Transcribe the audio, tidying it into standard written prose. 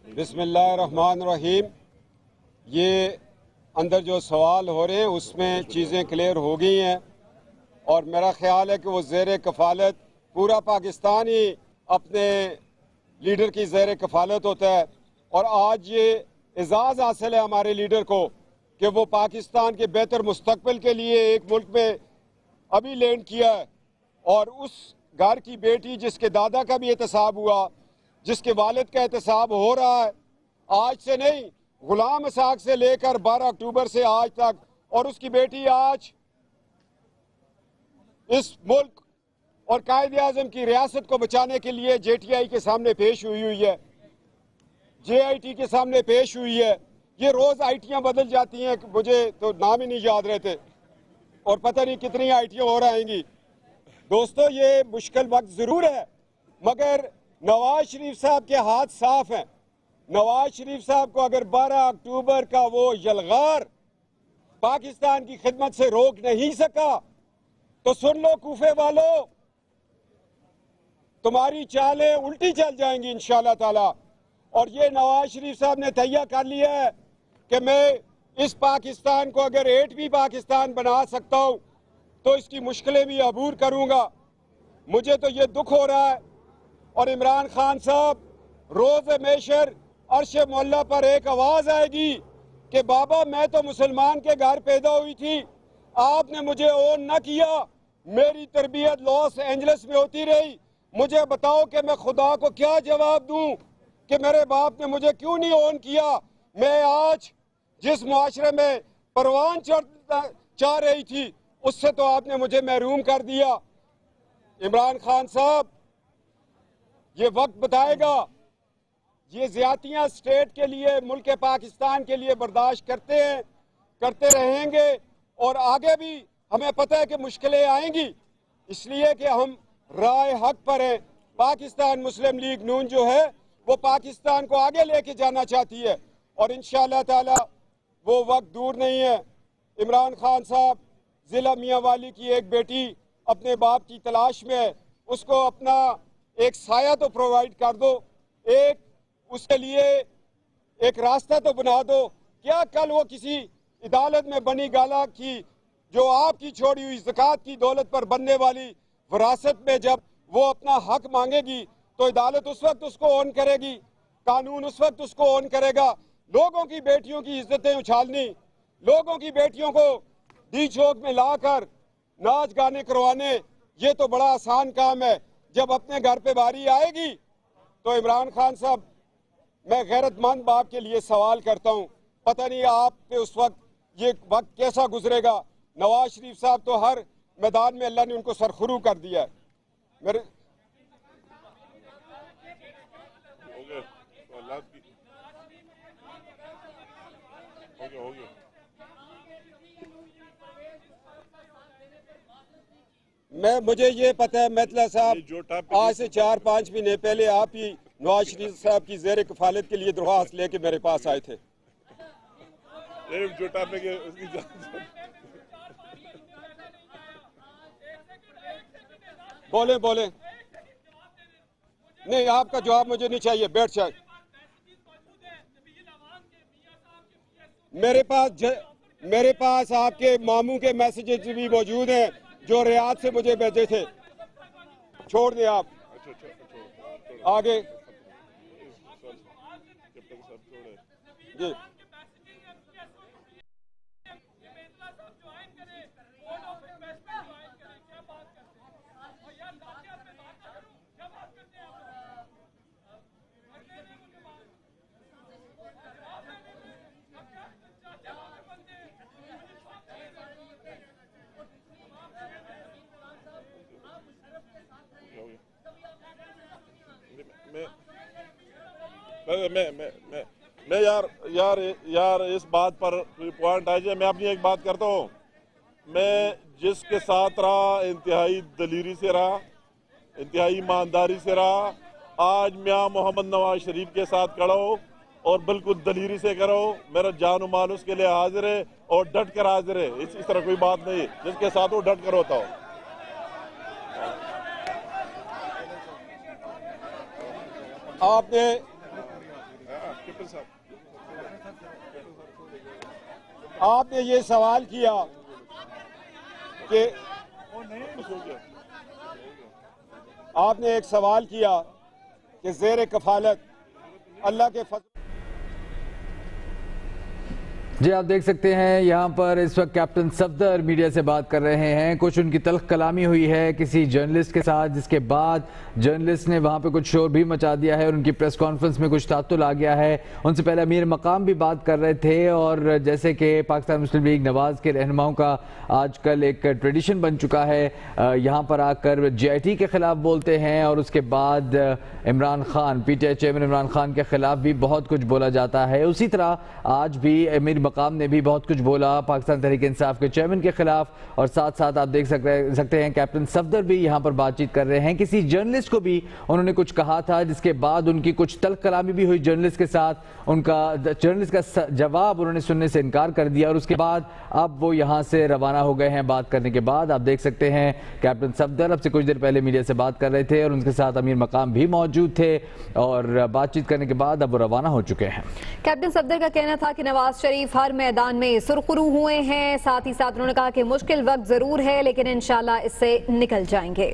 बिस्मिल्लाहिर्रहमानिर्रहीम। ये अंदर जो सवाल हो रहे हैं उसमें चीज़ें क्लियर हो गई हैं और मेरा ख्याल है कि वो ज़ेर कफ़ालत पूरा पाकिस्तान ही अपने लीडर की ज़ेर कफ़ालत होता है। और आज ये एजाज़ हासिल है हमारे लीडर को कि वो पाकिस्तान के बेहतर मुस्तकबिल के लिए एक मुल्क में अभी लैंड किया है और उस घर की बेटी जिसके दादा का भी एहतसाब हुआ, जिसके वालिद का एहतसाब हो रहा है, आज से नहीं गुलाम इसाक से लेकर 12 अक्टूबर से आज तक, और उसकी बेटी आज इस मुल्क और कायद आज़म की रियासत को बचाने के लिए JTI के सामने पेश हुई है, JIT के सामने पेश हुई है। ये रोज आईटियां बदल जाती हैं, मुझे तो नाम ही नहीं याद रहते और पता नहीं कितनी आईटियां और आएंगी। दोस्तों, ये मुश्किल वक्त जरूर है मगर नवाज शरीफ साहब के हाथ साफ हैं। नवाज शरीफ साहब को अगर 12 अक्टूबर का वो यलगार पाकिस्तान की खिदमत से रोक नहीं सका तो सुन लो कूफे वालों, तुम्हारी चालें उल्टी चल जाएंगी इंशाअल्लाह ताला। और ये नवाज शरीफ साहब ने तैयार कर लिया है कि मैं इस पाकिस्तान को अगर 8वीं पाकिस्तान बना सकता हूं तो इसकी मुश्किलें भी अबूर करूंगा। मुझे तो ये दुख हो रहा है। और इमरान खान साहब, रोज मेशर अर्श मोहल्ला पर एक आवाज आएगी कि बाबा मैं तो मुसलमान के घर पैदा हुई थी, आपने मुझे ओन न किया, मेरी तरबियत लॉस एंजलिस में होती रही, मुझे बताओ कि मैं खुदा को क्या जवाब दूं कि मेरे बाप ने मुझे क्यों नहीं ओन किया। मैं आज जिस मुआशरे में परवान चाह रही थी उससे तो आपने मुझे महरूम कर दिया। इमरान खान साहब, ये वक्त बताएगा। ये ज्यादतियां स्टेट के लिए, मुल्क पाकिस्तान के लिए बर्दाश्त करते हैं, करते रहेंगे और आगे भी हमें पता है कि मुश्किलें आएंगी, इसलिए कि हम राय हक पर हैं। पाकिस्तान मुस्लिम लीग नून जो है वो पाकिस्तान को आगे लेके जाना चाहती है और इंशाअल्लाह ताला वो वक्त दूर नहीं है। इमरान खान साहब, जिला मियांवाली की एक बेटी अपने बाप की तलाश में है, उसको अपना एक साया तो प्रोवाइड कर दो, एक उसके लिए एक रास्ता तो बना दो। क्या कल वो किसी अदालत में बनी गाला की जो आपकी छोड़ी हुई ज़कात की दौलत पर बनने वाली विरासत में जब वो अपना हक मांगेगी तो अदालत उस वक्त उसको ऑन करेगी, कानून उस वक्त उसको ऑन करेगा। लोगों की बेटियों की इज्जतें उछालनी, लोगों की बेटियों को डी चौक में लाकर नाच गाने करवाने, ये तो बड़ा आसान काम है। जब अपने घर पे बारी आएगी तो इमरान खान साहब, मैं गैरतमंद बाप के लिए सवाल करता हूँ, पता नहीं आप पे उस वक्त ये वक्त कैसा गुजरेगा। नवाज शरीफ साहब तो हर मैदान में अल्लाह ने उनको सरखुरू कर दिया है। मेरे मुझे ये पता है मेतला साहब, आज से 4-5 महीने पहले आप ही नवाज शरीफ साहब की ज़ेर कफालत के लिए दरख्वास्त लेके मेरे पास आए थे। बोले बोले नहीं, आपका जवाब मुझे नहीं चाहिए, बैठ जाए। मेरे पास आपके मामू के मैसेजेस भी मौजूद हैं जो रियाद से मुझे भेजे थे। छोड़ दें आप आगे जी। मैं यार इस बात पर पॉइंट आ जाए, मैं अपनी एक बात करता हूँ। मैं जिसके साथ रहा इंतहाई दलीरी से रहा, इंतहाई ईमानदारी से रहा, आज मियाँ मोहम्मद नवाज शरीफ के साथ खड़ा हो और बिल्कुल दलीरी से करो। मेरा जान माल उसके लिए हाजिर है और डट कर हाजिर है। इस तरह कोई बात नहीं, जिसके साथ वो डट कर होता हो। आपने आपने ये सवाल किया कि आपने एक सवाल किया कि ज़ेर कफालत अल्लाह के फज़ल। जी आप देख सकते हैं यहाँ पर इस वक्त कैप्टन सफदर मीडिया से बात कर रहे हैं। कुछ उनकी तल्ख कलामी हुई है किसी जर्नलिस्ट के साथ, जिसके बाद जर्नलिस्ट ने वहाँ पे कुछ शोर भी मचा दिया है और उनकी प्रेस कॉन्फ्रेंस में कुछ तातुल आ गया है। उनसे पहले अमीर मकाम भी बात कर रहे थे और जैसे कि पाकिस्तान मुस्लिम लीग नवाज के रहनुमाओं का आजकल एक ट्रेडिशन बन चुका है, यहाँ पर आकर JIT के खिलाफ बोलते हैं और उसके बाद इमरान खान, PTI चेयरमैन इमरान खान के खिलाफ भी बहुत कुछ बोला जाता है। उसी तरह आज भी अमीर मकाम ने भी बहुत कुछ बोला पाकिस्तान तहरीक इंसाफ के चेयरमैन के खिलाफ और साथ साथ आप देख सकते हैं कैप्टन सफदर भी यहाँ पर बातचीत कर रहे हैं। किसी जर्नलिस्ट को भी उन्होंने कुछ कहा था, जिसके बाद उनकी कुछ तल्ख कलामी भी हुई जर्नलिस्ट के साथ। उनका जर्नलिस्ट का जवाब उन्होंने सुनने से इनकार कर दिया और उसके बाद अब वो यहाँ से रवाना हो गए हैं। बात करने के बाद आप देख सकते हैं कैप्टन सफदर अब से कुछ देर पहले मीडिया से बात कर रहे थे और उनके साथ अमीर मकाम भी मौजूद थे और बातचीत करने के बाद अब वो रवाना हो चुके हैं। कैप्टन सफदर का कहना था कि नवाज शरीफ हर मैदान में सुरखरू हुए हैं, साथ ही साथ उन्होंने कहा कि मुश्किल वक्त जरूर है लेकिन इंशाल्लाह इससे निकल जाएंगे।